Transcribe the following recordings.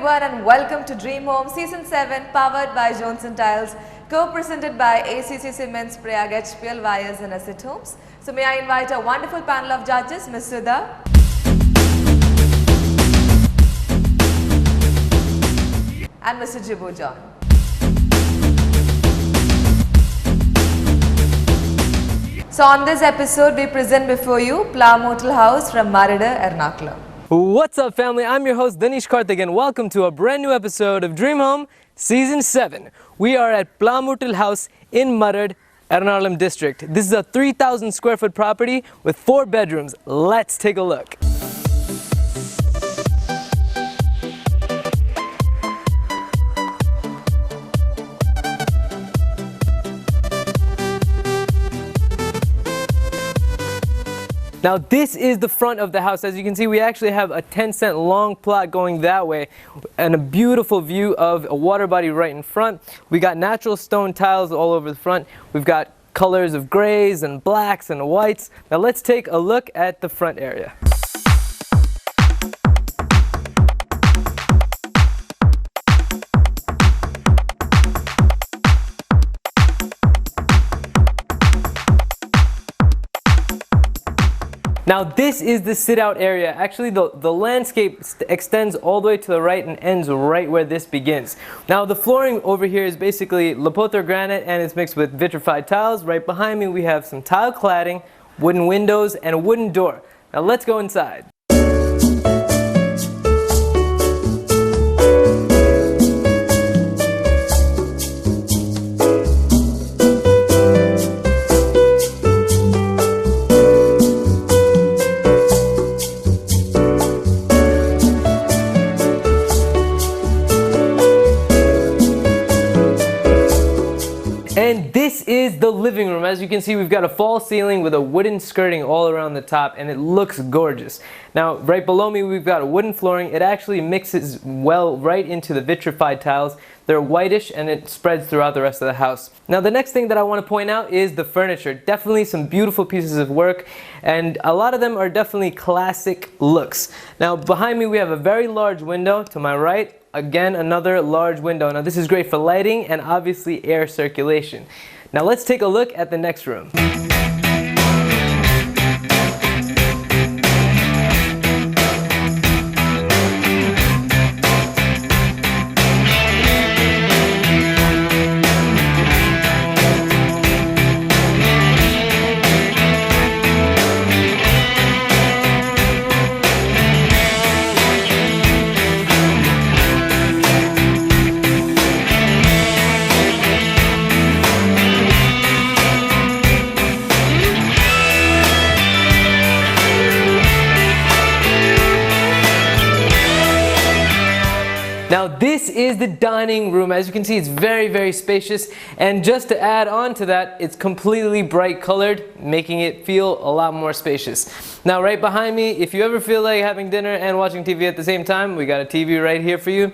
everyone and welcome to Dream Home Season 7 powered by Johnson Tiles, co-presented by ACC Cements, Prayag HPL Wires and Asset Homes. So may I invite a wonderful panel of judges, Ms. Sudha and Mr. Jibu John. So on this episode we present before you Plamootil House from Marida, Ernakulam. What's up, family? I'm your host Danish Karthik and welcome to a brand new episode of Dream Home Season 7. We are at Plamootil House in Marida, Ernakulam district. This is a 3,000 square foot property with 4 bedrooms. Let's take a look. Now this is the front of the house. As you can see, we actually have a 10-cent long plot going that way and a beautiful view of a water body right in front. We got natural stone tiles all over the front. We've got colors of grays and blacks and whites. Now let's take a look at the front area. Now this is the sit-out area. Actually, the landscape extends all the way to the right and ends right where this begins. Now the flooring over here is basically Plamootil granite and it's mixed with vitrified tiles. Right behind me we have some tile cladding, wooden windows, and a wooden door. Now let's go inside. And this is the living room. As you can see, we've got a false ceiling with a wooden skirting all around the top and it looks gorgeous. Now right below me we've got a wooden flooring. It actually mixes well right into the vitrified tiles. They're whitish and it spreads throughout the rest of the house. Now the next thing that I want to point out is the furniture. Definitely some beautiful pieces of work and a lot of them are definitely classic looks. Now behind me we have a very large window. To my right, again, another large window. Now this is great for lighting and obviously air circulation. Now let's take a look at the next room. Now this is the dining room. As you can see, it's very spacious, and just to add on to that, it's completely bright colored, making it feel a lot more spacious. Now right behind me, if you ever feel like having dinner and watching TV at the same time, we got a TV right here for you.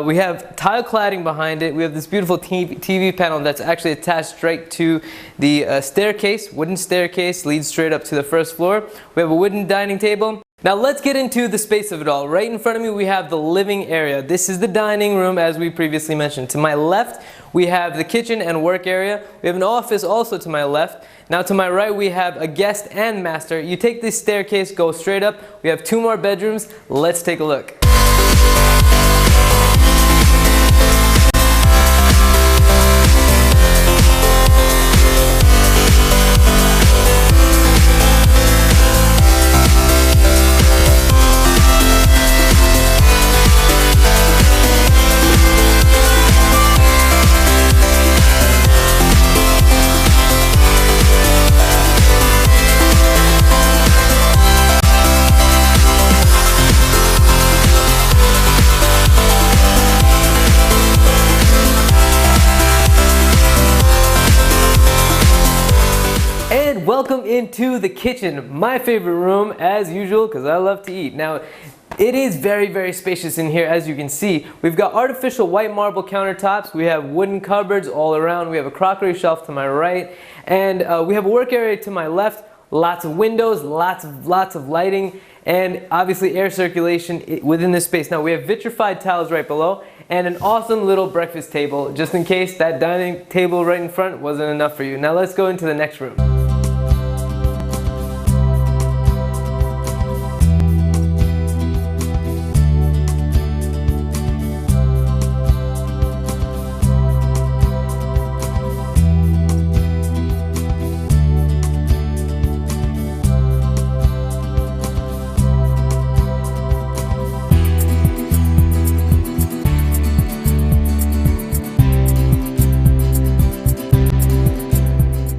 We have tile cladding behind it. We have this beautiful TV panel that's actually attached straight to the staircase. Wooden staircase leads straight up to the first floor. We have a wooden dining table. Now let's get into the space of it all. Right in front of me we have the living area. This is the dining room as we previously mentioned. To my left we have the kitchen and work area. We have an office also to my left. Now to my right we have a guest and master. You take this staircase, go straight up. We have 2 more bedrooms. Let's take a look. Welcome into the kitchen, my favorite room as usual because I love to eat. Now it is very spacious in here. As you can see, we've got artificial white marble countertops, we have wooden cupboards all around, we have a crockery shelf to my right, and we have a work area to my left. Lots of windows, lots of lighting, and obviously air circulation within this space. Now we have vitrified tiles right below and an awesome little breakfast table, just in case that dining table right in front wasn't enough for you. Now let's go into the next room.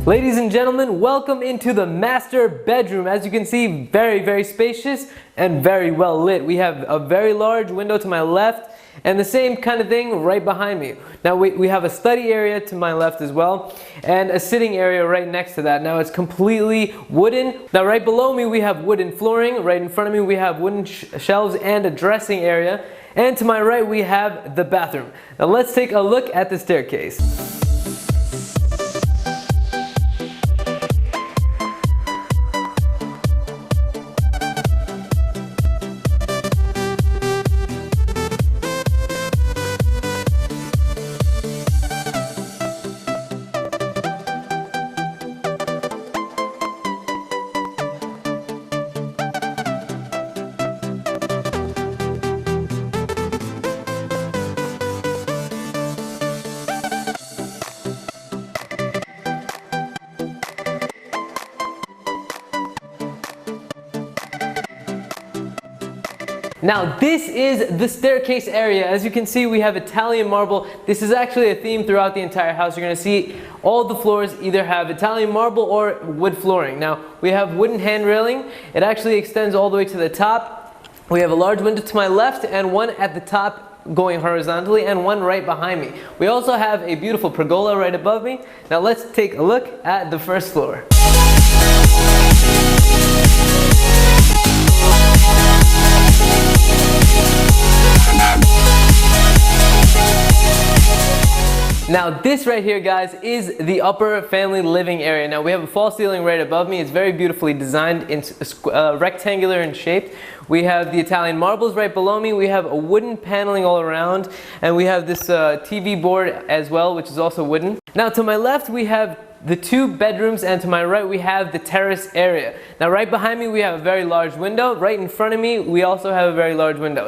Ladies and gentlemen, welcome into the master bedroom. As you can see, very spacious and very well lit. We have a very large window to my left and the same kind of thing right behind me. Now we have a study area to my left as well and a sitting area right next to that. Now it's completely wooden. Now right below me we have wooden flooring. Right in front of me we have wooden shelves and a dressing area. And to my right we have the bathroom. Now let's take a look at the staircase. Now this is the staircase area. As you can see, we have Italian marble. This is actually a theme throughout the entire house. You're going to see all the floors either have Italian marble or wood flooring. Now we have wooden hand railing. It actually extends all the way to the top. We have a large window to my left and one at the top going horizontally and one right behind me. We also have a beautiful pergola right above me. Now let's take a look at the first floor. Now this right here, guys, is the upper family living area. Now we have a false ceiling right above me. It's very beautifully designed. It's rectangular in shape. We have the Italian marbles right below me. We have a wooden paneling all around. And we have this TV board as well, which is also wooden. Now to my left, we have the two bedrooms, and to my right we have the terrace area. Now right behind me we have a very large window. Right in front of me we also have a very large window.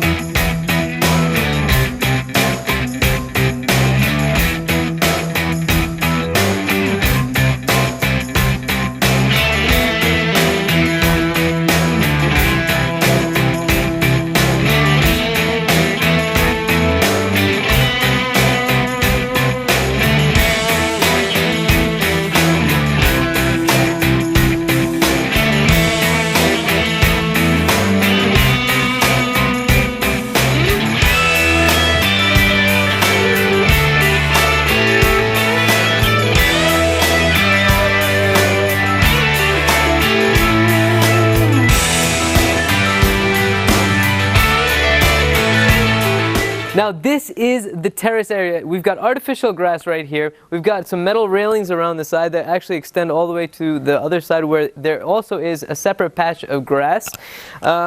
Now this is the terrace area. We've got artificial grass right here. We've got some metal railings around the side that actually extend all the way to the other side where there also is a separate patch of grass.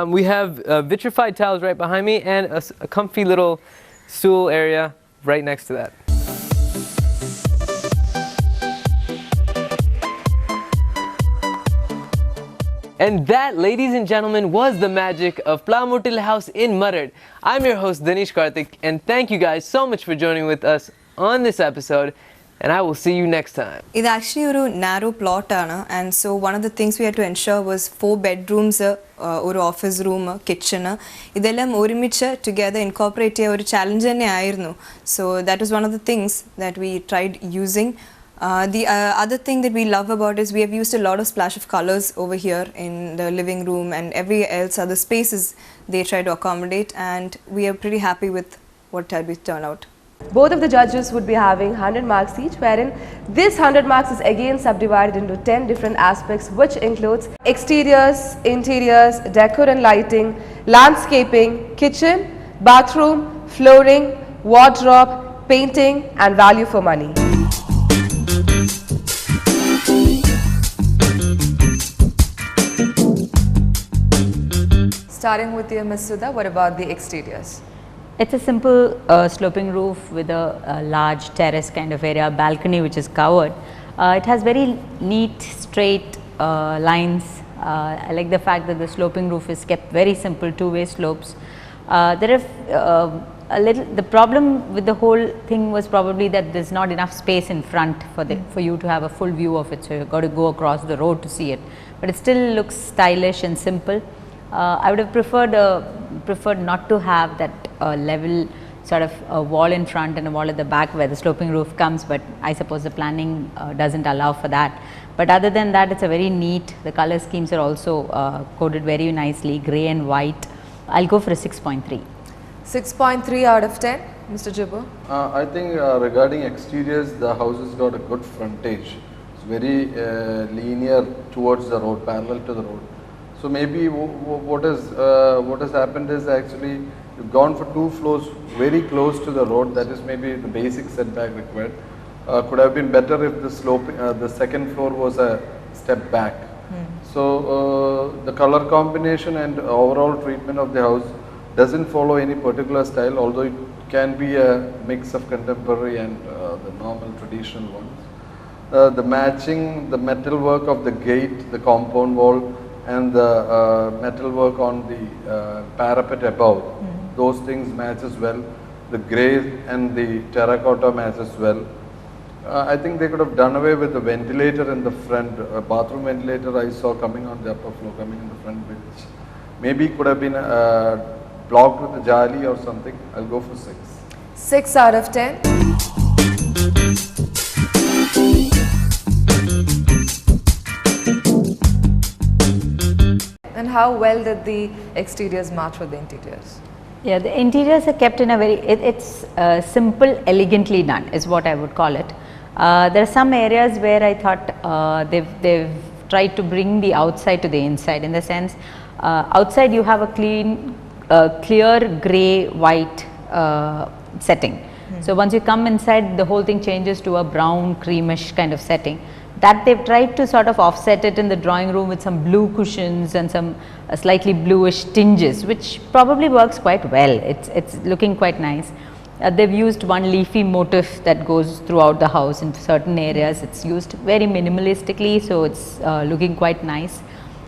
We have vitrified tiles right behind me and a comfy little stool area right next to that. And that, ladies and gentlemen, was the magic of Plamootil house in Murad. I'm your host Danish Karthik, and thank you guys so much for joining with us on this episode, and I will see you next time. It's actually a narrow plot, and so one of the things we had to ensure was 4 bedrooms, ഒരു office room, kitchen. ഇതെല്ലാം ഒരുമിച്ച് together incorporate ചെയ്യാൻ ഒരു challenge തന്നെയായിരുന്നു. So that was one of the things that we tried using. The other thing that we love about is we have used a lot of splash of colors over here in the living room and every else other spaces they try to accommodate, and we are pretty happy with what we turned out. Both of the judges would be having 100 marks each, wherein this 100 marks is again subdivided into 10 different aspects, which includes exteriors, interiors, decor and lighting, landscaping, kitchen, bathroom, flooring, wardrobe, painting and value for money. Starting with you, Ms. Sudha, what about the exteriors? It's a simple sloping roof with a large terrace kind of area, balcony which is covered. It has very neat, straight lines. I like the fact that the sloping roof is kept very simple, two-way slopes. There are the problem with the whole thing was probably that there's not enough space in front for you to have a full view of it, so you've got to go across the road to see it. But it still looks stylish and simple. I would have preferred not to have that level sort of a wall in front and a wall at the back where the sloping roof comes, but I suppose the planning doesn't allow for that. But other than that, it's a very neat, the color schemes are also coded very nicely, grey and white. I'll go for a 6.3. 6.3 out of 10, Mr. Jibbo. I think regarding exteriors, the house has got a good frontage. It's very linear towards the road, parallel to the road. So maybe what has happened is actually you've gone for 2 floors very close to the road. That is maybe the basic setback required. Could have been better if the slope, the second floor was a step back. So the color combination and overall treatment of the house doesn't follow any particular style, although it can be a mix of contemporary and the normal traditional ones. The matching, the metal work of the gate, the compound wall, and the metal work on the parapet above, those things match as well. The grey and the terracotta match as well. I think they could have done away with the ventilator in the front, bathroom ventilator I saw coming on the upper floor, coming in the front, which maybe could have been blocked with a jali or something. I'll go for 6. 6 out of 10. And how well did the exteriors match with the interiors? Yeah, the interiors are kept in a very, it's simple, elegantly done is what I would call it. There are some areas where I thought they've tried to bring the outside to the inside, in the sense outside you have a clear grey white setting. So once you come inside, the whole thing changes to a brown creamish kind of setting. That they've tried to sort of offset it in the drawing room with some blue cushions and some slightly bluish tinges, which probably works quite well. It's looking quite nice. They've used one leafy motif that goes throughout the house in certain areas. It's used very minimalistically, so it's looking quite nice.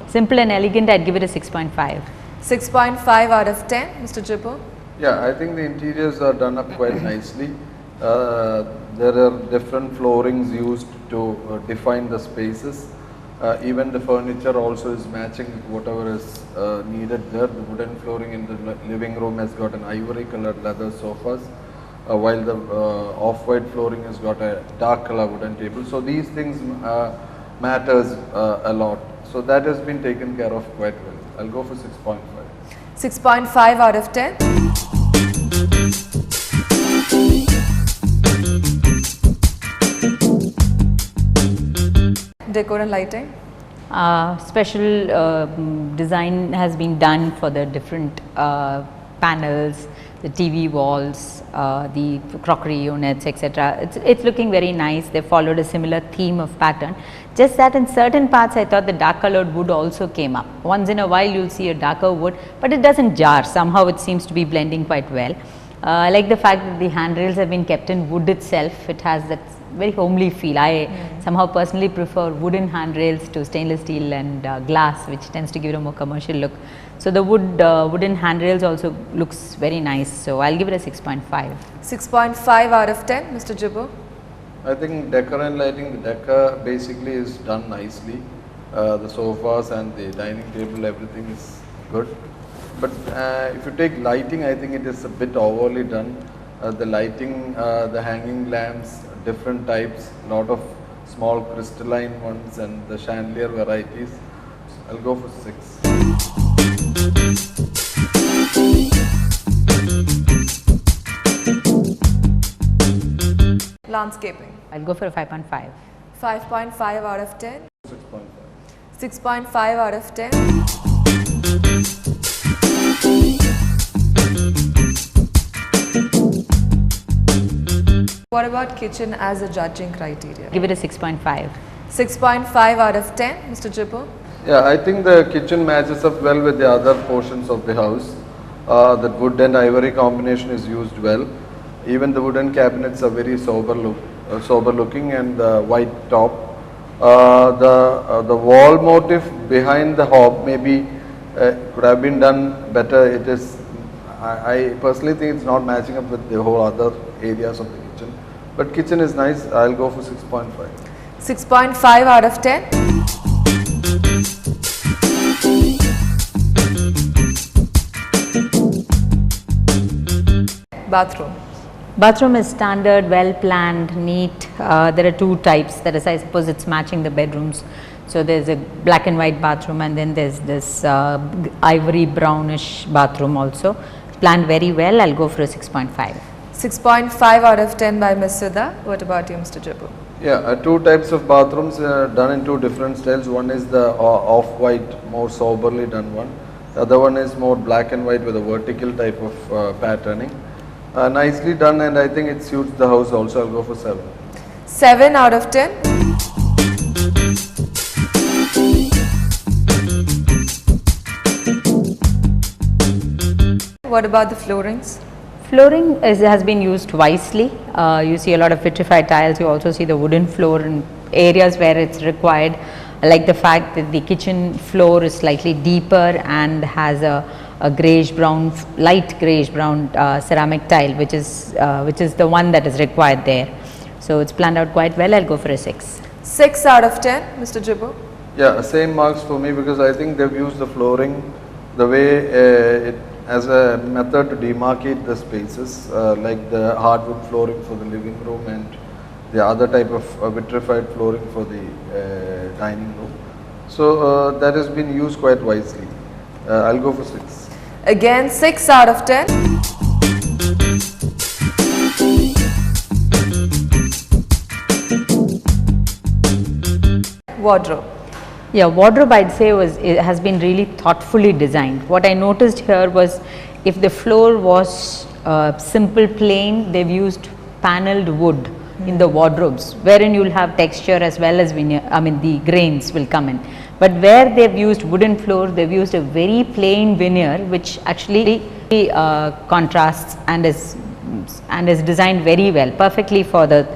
Simple and elegant, I'd give it a 6.5. 6.5 out of 10, Mr. Jibbo. Yeah, I think the interiors are done up quite nicely. There are different floorings used to define the spaces. Even the furniture also is matching with whatever is needed there. The wooden flooring in the living room has got an ivory colored leather sofas, while the off-white flooring has got a dark color wooden table. So these things matters a lot. So that has been taken care of quite well. I'll go for 6.5. 6.5 out of 10. Decor and lighting? Special design has been done for the different panels, the TV walls, the crockery units, etc. It's looking very nice. They followed a similar theme of pattern. Just that in certain parts I thought the dark colored wood also came up. Once in a while you'll see a darker wood, but it doesn't jar. Somehow it seems to be blending quite well. I like the fact that the handrails have been kept in wood itself. It has that very homely feel. I somehow personally prefer wooden handrails to stainless steel and glass, which tends to give it a more commercial look. So the wooden handrails also looks very nice. So I'll give it a 6.5. 6.5 out of 10, Mr. Jibbo. I think decor and lighting, the decor basically is done nicely. The sofas and the dining table, everything is good. But if you take lighting, I think it is a bit overly done. The lighting, the hanging lamps, different types, lot of small crystalline ones and the chandelier varieties. So I'll go for 6. Landscaping? I'll go for a 5.5. 5.5 out of 10. 6.5. 6.5 out of 10. What about kitchen as a judging criteria? Give it a 6.5. 6.5 out of 10, Mr. Jibbo. Yeah, I think the kitchen matches up well with the other portions of the house. The wood and ivory combination is used well. Even the wooden cabinets are very sober looking, and white top. The wall motif behind the hob maybe could have been done better. It is, I personally think it's not matching up with the whole other areas of the kitchen. But kitchen is nice. I'll go for 6.5. 6.5 out of 10. Bathroom. Bathroom is standard, well planned, neat. There are two types. That is, I suppose it's matching the bedrooms. So there's a black and white bathroom, and then there's this ivory brownish bathroom also. Planned very well. I'll go for a 6.5. 6.5 out of 10 by Ms. Sudha. What about you, Mr. Jibbu? Yeah, two types of bathrooms done in two different styles. One is the off-white, more soberly done one. The other one is more black and white with a vertical type of patterning. Nicely done, and I think it suits the house also. I'll go for 7. 7 out of 10. What about the floorings? Flooring has been used wisely. You see a lot of vitrified tiles. You also see the wooden floor in areas where it's required. I like the fact that the kitchen floor is slightly deeper and has a greyish brown, light greyish brown ceramic tile, which is the one that is required there. So it's planned out quite well. I'll go for a 6. 6 out of 10, Mr. Jibbu. Yeah, same marks for me, because I think they've used the flooring the way it as a method to demarcate the spaces, like the hardwood flooring for the living room and the other type of vitrified flooring for the dining room. So that has been used quite wisely. I'll go for 6. Again, 6 out of 10. Wardrobe. Yeah, wardrobe I'd say has been really thoughtfully designed. What I noticed here was, if the floor was simple plain, they've used panelled wood in the wardrobes, wherein you'll have texture as well as veneer. I mean, the grains will come in. But where they've used wooden floor, they've used a very plain veneer, which actually contrasts and is designed very well, perfectly for the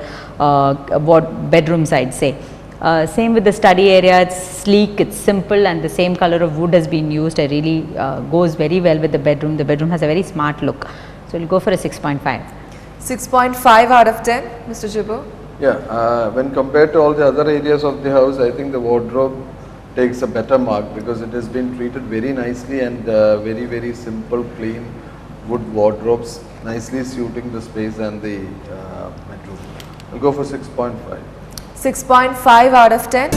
bedrooms, I'd say. Same with the study area. It's sleek, it's simple, and the same color of wood has been used. It really goes very well with the bedroom. The bedroom has a very smart look. So we'll go for a 6.5. 6.5 out of 10, Mr. Jibbu. Yeah, when compared to all the other areas of the house, I think the wardrobe takes a better mark, because it has been treated very nicely, and very, very simple, plain wood wardrobes, nicely suiting the space and the bedroom. I'll go for 6.5. 6.5 out of 10.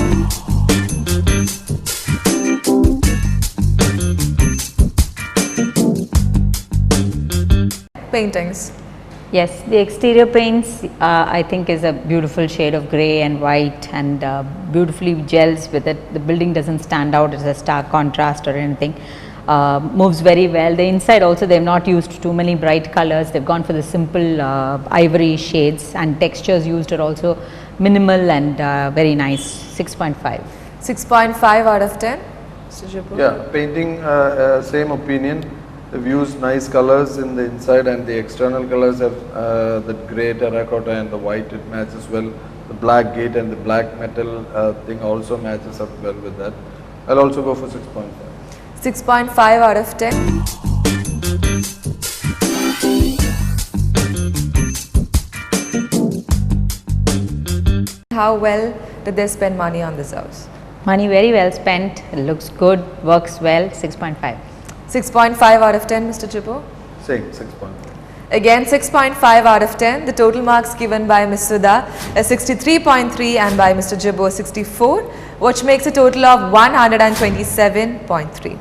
Paintings. Yes, the exterior paints I think is a beautiful shade of grey and white, and beautifully gels with it. The building doesn't stand out as a stark contrast or anything. Moves very well. The inside also, they've not used too many bright colors. They've gone for the simple ivory shades, and textures used are also minimal and very nice. 6.5. 6.5 out of 10. Mr. Jibbu. Yeah, painting, same opinion. They've used nice colors in the inside, and the external colors have the grey terracotta and the white. It matches well. The black gate and the black metal thing also matches up well with that. I'll also go for 6.5. 6.5 out of 10. How well did they spend money on this house? Money very well spent. It looks good, works well. 6.5. 6.5 out of 10, Mr. Jibbu. Same, 6.5. Again, 6.5 out of 10. The total marks given by Ms. Sudha is 63.3 and by Mr. Jibbu 64, which makes a total of 127.3.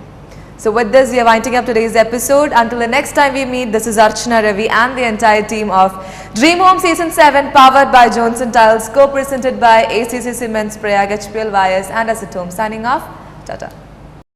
So with this, we are winding up today's episode. Until the next time we meet, this is Archana Ravi and the entire team of Dream Home Season 7, powered by Jones & Tiles, co-presented by ACC Cements, Prayag HPL Wires and Acetome. Signing off. Tata.